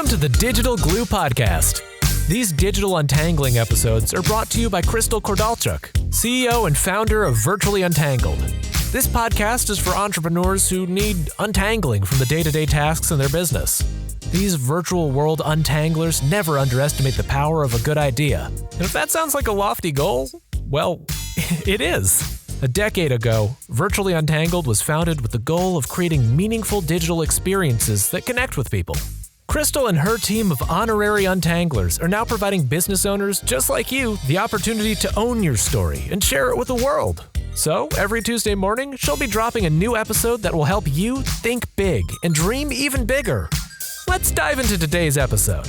Welcome to the Digital Glue Podcast. These digital untangling episodes are brought to you by Crystal Kordalchuk, CEO and founder of Virtually Untangled. This podcast is for entrepreneurs who need untangling from the day-to-day tasks in their business. These virtual world untanglers never underestimate the power of a good idea. And if that sounds like a lofty goal, well, it is. A decade ago, Virtually Untangled was founded with the goal of creating meaningful digital experiences that connect with people. Crystal and her team of honorary untanglers are now providing business owners just like you the opportunity to own your story and share it with the world. So, every Tuesday morning, she'll be dropping a new episode that will help you think big and dream even bigger. Let's dive into today's episode.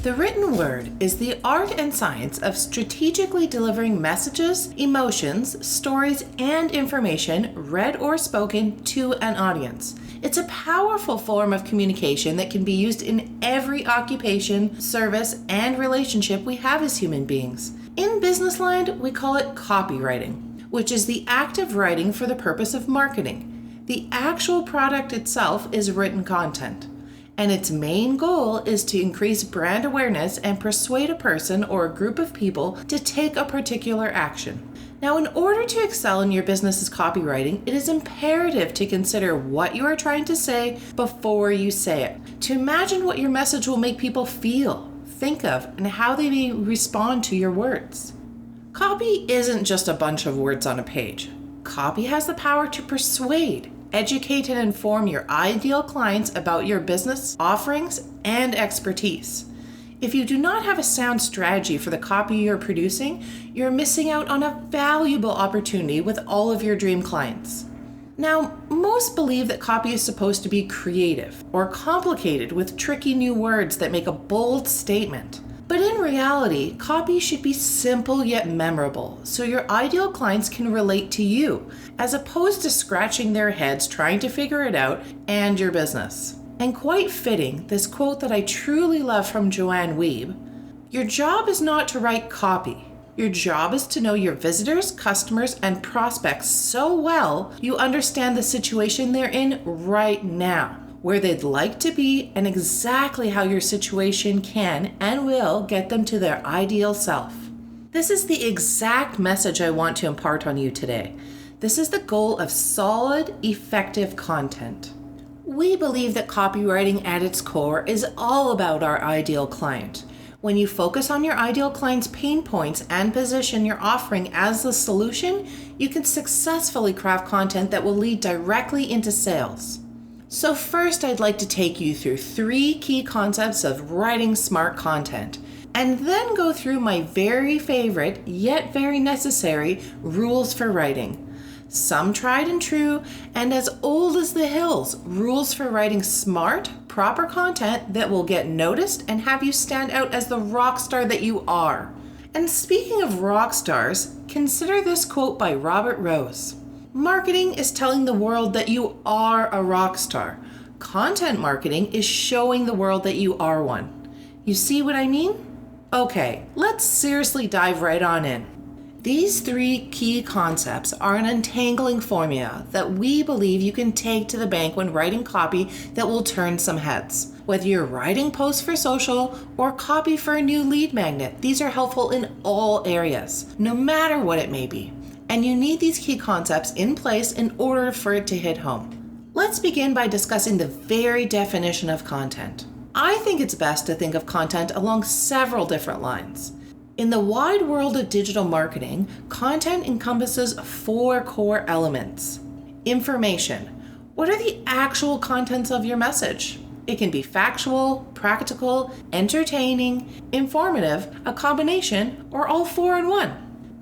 The written word is the art and science of strategically delivering messages, emotions, stories, and information, read or spoken, to an audience. It's a powerful form of communication that can be used in every occupation, service, and relationship we have as human beings. In business land, we call it copywriting, which is the act of writing for the purpose of marketing. The actual product itself is written content, and its main goal is to increase brand awareness and persuade a person or a group of people to take a particular action. Now, in order to excel in your business's copywriting, it is imperative to consider what you are trying to say before you say it, to imagine what your message will make people feel, think of, and how they may respond to your words. Copy isn't just a bunch of words on a page. Copy has the power to persuade, educate, and inform your ideal clients about your business, offerings, and expertise. If you do not have a sound strategy for the copy you're producing, you're missing out on a valuable opportunity with all of your dream clients. Now, most believe that copy is supposed to be creative or complicated with tricky new words that make a bold statement. But in reality, copy should be simple yet memorable, so your ideal clients can relate to you, as opposed to scratching their heads trying to figure it out and your business. And quite fitting, this quote that I truly love from Joanne Weeb: "Your job is not to write copy. Your job is to know your visitors, customers, and prospects so well you understand the situation they're in right now, where they'd like to be, and exactly how your situation can and will get them to their ideal self." This is the exact message I want to impart on you today. This is the goal of solid, effective content. We believe that copywriting at its core is all about our ideal client. When you focus on your ideal client's pain points and position your offering as the solution, you can successfully craft content that will lead directly into sales. So first, I'd like to take you through 3 key concepts of writing smart content, and then go through my very favorite, yet very necessary, rules for writing. Some tried and true, and as old as the hills, rules for writing smart, proper content that will get noticed and have you stand out as the rock star that you are. And speaking of rock stars, consider this quote by Robert Rose: "Marketing is telling the world that you are a rock star. Content marketing is showing the world that you are one." You see what I mean? Okay, let's seriously dive right on in. These 3 key concepts are an untangling formula that we believe you can take to the bank when writing copy that will turn some heads. Whether you're writing posts for social or copy for a new lead magnet, these are helpful in all areas, no matter what it may be. And you need these key concepts in place in order for it to hit home. Let's begin by discussing the very definition of content. I think it's best to think of content along several different lines. In the wide world of digital marketing, content encompasses 4 core elements. Information. What are the actual contents of your message? It can be factual, practical, entertaining, informative, a combination, or all 4 in one.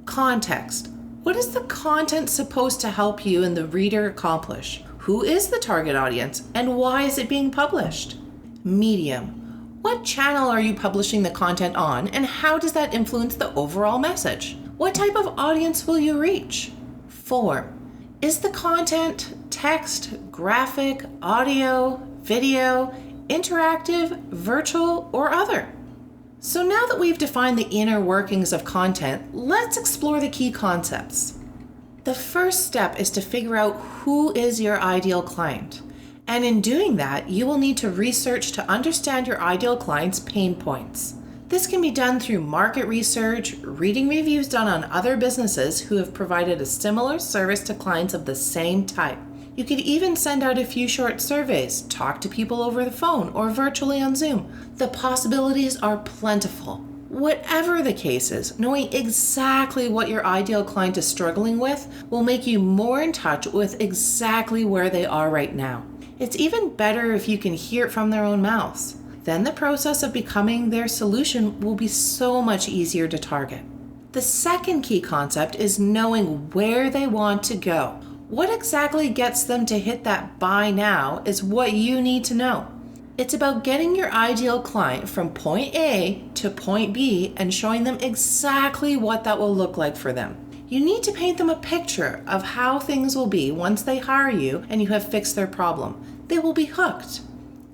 Context. What is the content supposed to help you and the reader accomplish? Who is the target audience, and why is it being published? Medium. What channel are you publishing the content on, and how does that influence the overall message? What type of audience will you reach? Form. Is the content text, graphic, audio, video, interactive, virtual, or other? So now that we've defined the inner workings of content, let's explore the key concepts. The first step is to figure out who is your ideal client. And in doing that, you will need to research to understand your ideal client's pain points. This can be done through market research, reading reviews done on other businesses who have provided a similar service to clients of the same type. You could even send out a few short surveys, talk to people over the phone or virtually on Zoom. The possibilities are plentiful. Whatever the case is, knowing exactly what your ideal client is struggling with will make you more in touch with exactly where they are right now. It's even better if you can hear it from their own mouths. Then the process of becoming their solution will be so much easier to target. The second key concept is knowing where they want to go. What exactly gets them to hit that buy now is what you need to know. It's about getting your ideal client from point A to point B and showing them exactly what that will look like for them. You need to paint them a picture of how things will be once they hire you and you have fixed their problem. They will be hooked.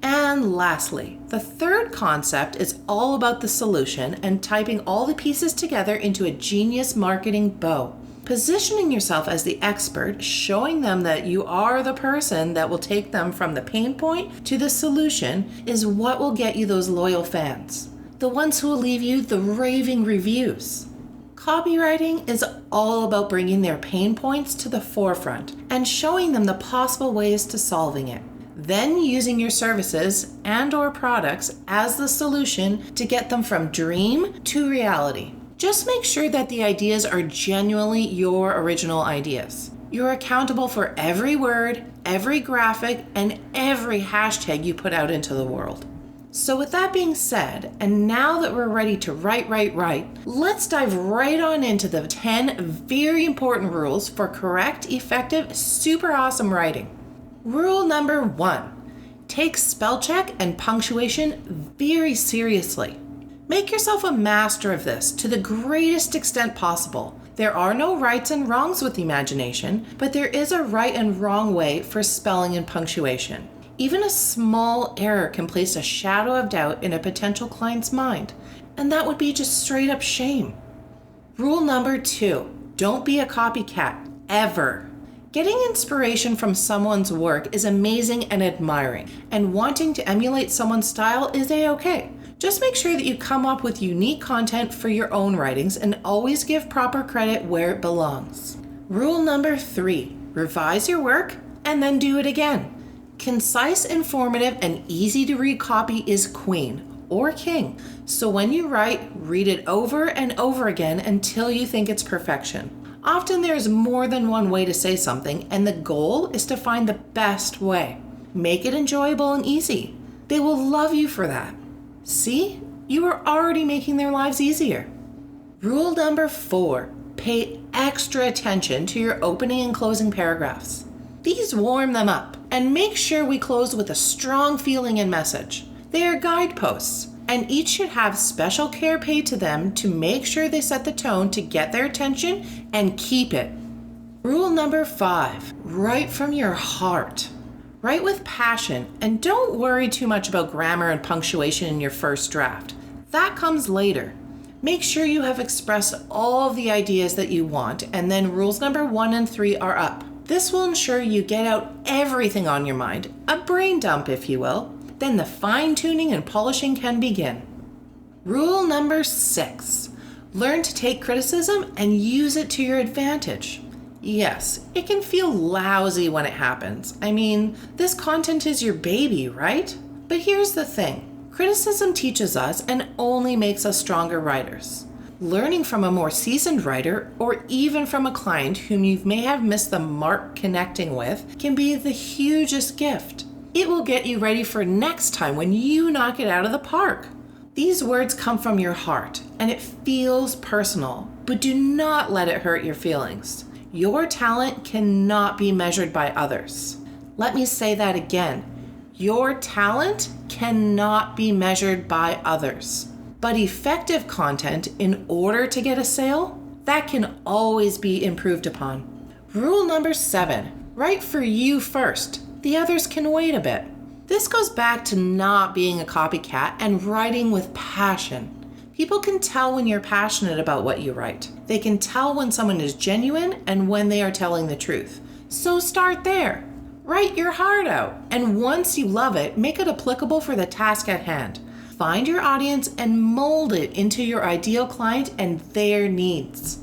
And lastly, the third concept is all about the solution and typing all the pieces together into a genius marketing bow. Positioning yourself as the expert, showing them that you are the person that will take them from the pain point to the solution is what will get you those loyal fans. The ones who will leave you the raving reviews. Copywriting is all about bringing their pain points to the forefront and showing them the possible ways to solving it. Then using your services and/or products as the solution to get them from dream to reality. Just make sure that the ideas are genuinely your original ideas. You're accountable for every word, every graphic, and every hashtag you put out into the world. So with that being said, and now that we're ready to write, let's dive right on into the 10 very important rules for correct, effective, super awesome writing. Rule number 1, take spell check and punctuation very seriously. Make yourself a master of this to the greatest extent possible. There are no rights and wrongs with imagination, but there is a right and wrong way for spelling and punctuation. Even a small error can place a shadow of doubt in a potential client's mind, and that would be just straight up shame. Rule number 2, don't be a copycat, ever. Getting inspiration from someone's work is amazing and admiring, and wanting to emulate someone's style is a-okay. Just make sure that you come up with unique content for your own writings and always give proper credit where it belongs. Rule number 3, revise your work and then do it again. Concise, informative, and easy to read copy is queen or king. So when you write, read it over and over again until you think it's perfection. Often there's more than one way to say something, and the goal is to find the best way. Make it enjoyable and easy. They will love you for that. See? You are already making their lives easier. Rule number 4, pay extra attention to your opening and closing paragraphs. These warm them up and make sure we close with a strong feeling and message. They are guideposts, and each should have special care paid to them to make sure they set the tone to get their attention and keep it. Rule number 5, write from your heart. Write with passion, and don't worry too much about grammar and punctuation in your first draft. That comes later. Make sure you have expressed all of the ideas that you want, and then rules number 1 and 3 are up. This will ensure you get out everything on your mind, a brain dump if you will. Then the fine-tuning and polishing can begin. Rule number 6, learn to take criticism and use it to your advantage. Yes, it can feel lousy when it happens. I mean, this content is your baby, right? But here's the thing. Criticism teaches us and only makes us stronger writers. Learning from a more seasoned writer, or even from a client whom you may have missed the mark connecting with, can be the hugest gift. It will get you ready for next time when you knock it out of the park. These words come from your heart, and it feels personal, but do not let it hurt your feelings. Your talent cannot be measured by others. Let me say that again. Your talent cannot be measured by others. But effective content, in order to get a sale, that can always be improved upon. Rule number 7, write for you first. The others can wait a bit. This goes back to not being a copycat and writing with passion. People can tell when you're passionate about what you write. They can tell when someone is genuine and when they are telling the truth. So start there. Write your heart out, and once you love it, make it applicable for the task at hand. Find your audience and mold it into your ideal client and their needs.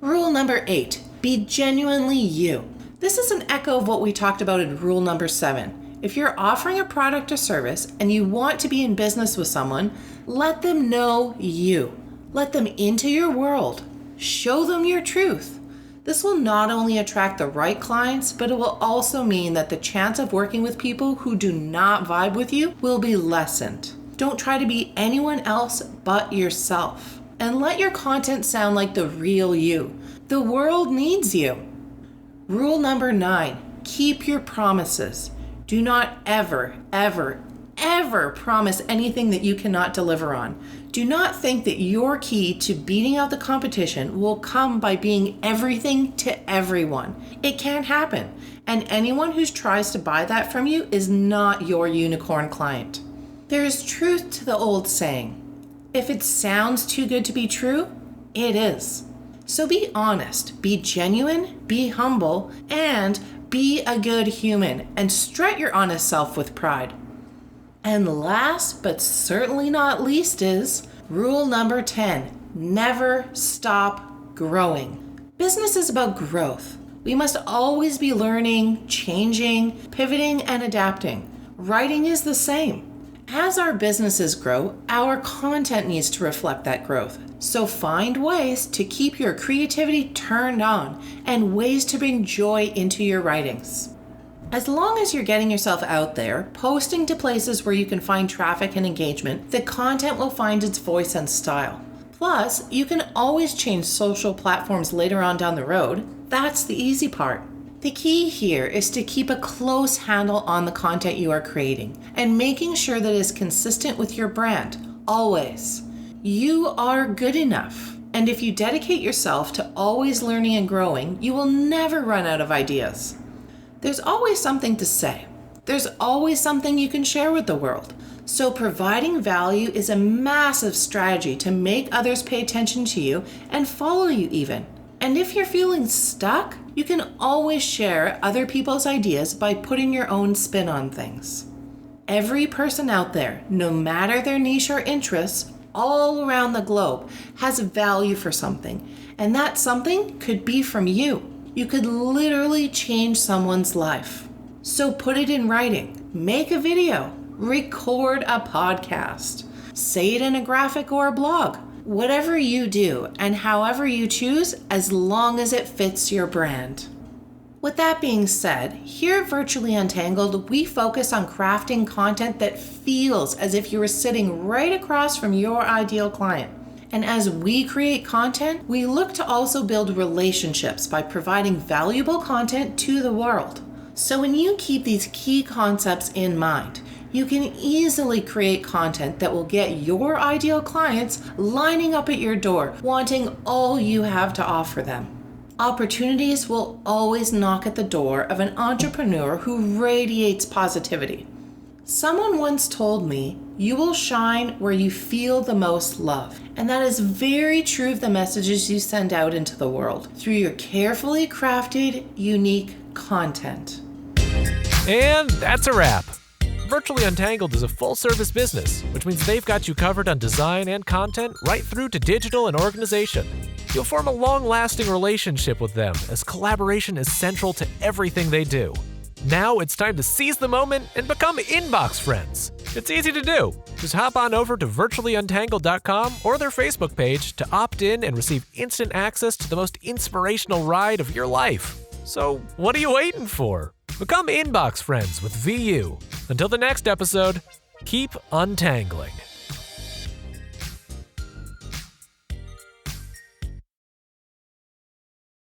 Rule number 8, be genuinely you. This is an echo of what we talked about in rule number 7. If you're offering a product or service and you want to be in business with someone, let them know you. Let them into your world. Show them your truth. This will not only attract the right clients, but it will also mean that the chance of working with people who do not vibe with you will be lessened. Don't try to be anyone else but yourself. And let your content sound like the real you. The world needs you. Rule number 9, keep your promises. Do not ever promise anything that you cannot deliver on. Do not think that your key to beating out the competition will come by being everything to everyone. It can't happen. And anyone who tries to buy that from you is not your unicorn client. There is truth to the old saying, if it sounds too good to be true, it is. So be honest, be genuine, be humble, and be a good human, and strut your honest self with pride. And last but certainly not least is rule number 10, never stop growing. Business is about growth. We must always be learning, changing, pivoting, and adapting. Writing is the same. As our businesses grow, our content needs to reflect that growth. So find ways to keep your creativity turned on and ways to bring joy into your writings. As long as you're getting yourself out there, posting to places where you can find traffic and engagement, the content will find its voice and style. Plus, you can always change social platforms later on down the road. That's the easy part. The key here is to keep a close handle on the content you are creating and making sure that it is consistent with your brand, always. You are good enough. And if you dedicate yourself to always learning and growing, you will never run out of ideas. There's always something to say. There's always something you can share with the world. So providing value is a massive strategy to make others pay attention to you and follow you even. And if you're feeling stuck, you can always share other people's ideas by putting your own spin on things. Every person out there, no matter their niche or interests, all around the globe, has value for something. And that something could be from you. You could literally change someone's life. So put it in writing, make a video, record a podcast, say it in a graphic or a blog. Whatever you do and however you choose, as long as it fits your brand. With that being said, here at Virtually Untangled, we focus on crafting content that feels as if you were sitting right across from your ideal client. And as we create content, we look to also build relationships by providing valuable content to the world. So when you keep these key concepts in mind, you can easily create content that will get your ideal clients lining up at your door, wanting all you have to offer them. Opportunities will always knock at the door of an entrepreneur who radiates positivity. Someone once told me, you will shine where you feel the most love. And that is very true of the messages you send out into the world through your carefully crafted, unique content. And that's a wrap. Virtually Untangled is a full-service business, which means they've got you covered on design and content right through to digital and organization. You'll form a long-lasting relationship with them as collaboration is central to everything they do. Now it's time to seize the moment and become inbox friends. It's easy to do. Just hop on over to virtuallyuntangled.com or their Facebook page to opt in and receive instant access to the most inspirational ride of your life. So what are you waiting for? Become inbox friends with VU. Until the next episode, keep untangling.